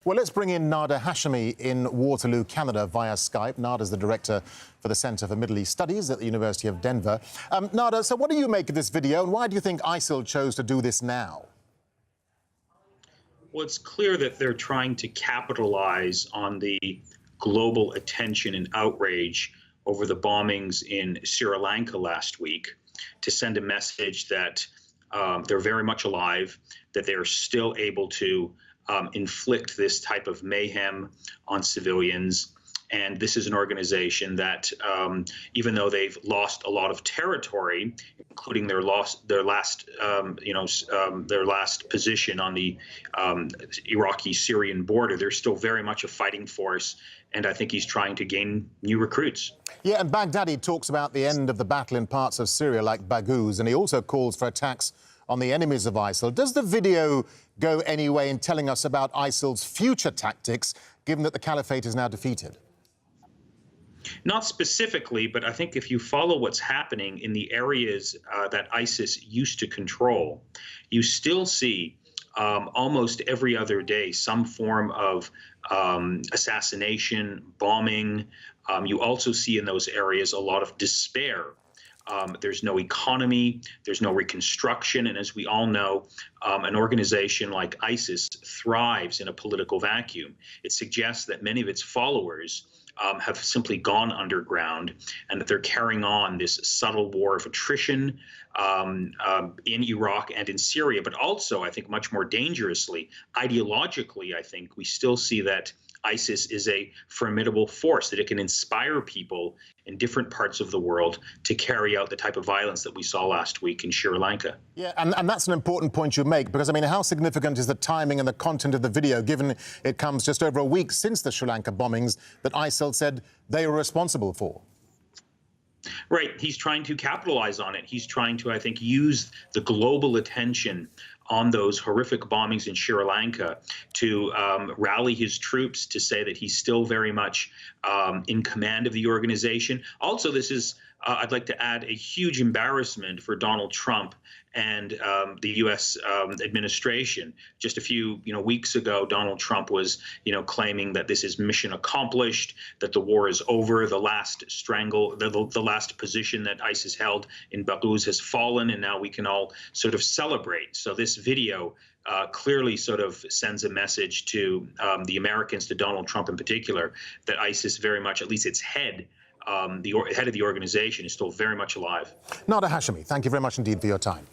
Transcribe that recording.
Well, let's bring in Nader Hashemi in Waterloo, Canada, via Skype. Nader's the director for the Centre for Middle East Studies at the University of Denver. Nader, so what do you make of this video, and why do you think ISIL chose to do this now? Well, it's clear that they're trying to capitalize on the global attention and outrage over the bombings in Sri Lanka last week to send a message that they're very much alive, that they're still able to inflict this type of mayhem on civilians. And this is an organization that, even though they've lost a lot of territory, including their last position on the Iraqi-Syrian border, they're still very much a fighting force. And I think he's trying to gain new recruits. Yeah, and Baghdadi talks about the end of the battle in parts of Syria like Baghouz, and he also calls for attacks on the enemies of ISIL. Does the video go any way in telling us about ISIL's future tactics, given that the caliphate is now defeated? Not specifically, but I think if you follow what's happening in the areas that ISIS used to control, you still see almost every other day some form of assassination, bombing. You also see in those areas a lot of despair. There's no economy, there's no reconstruction, and as we all know, an organization like ISIS thrives in a political vacuum. It suggests that many of its followers have simply gone underground, and that they're carrying on this subtle war of attrition in Iraq and in Syria. But also, I think much more dangerously, ideologically, I think we still see that ISIS is a formidable force, that it can inspire people in different parts of the world to carry out the type of violence that we saw last week in Sri Lanka. Yeah, and that's an important point you make, because, I mean, how significant is the timing and the content of the video, given it comes just over a week since the Sri Lanka bombings that ISIL said they were responsible for? Right. He's trying to capitalize on it. He's trying to, I think, use the global attention on those horrific bombings in Sri Lanka to rally his troops, to say that he's still very much in command of the organization. Also, this is, I'd like to add, a huge embarrassment for Donald Trump and the U.S. administration. Just a few weeks ago, Donald Trump was claiming that this is mission accomplished, that the war is over, the last the last position that ISIS held in Baghouz has fallen, and now we can all sort of celebrate. So this video clearly sort of sends a message to the Americans, to Donald Trump in particular, that ISIS very much, at least its head, the head of the organization, is still very much alive. Nader Hashemi, thank you very much indeed for your time.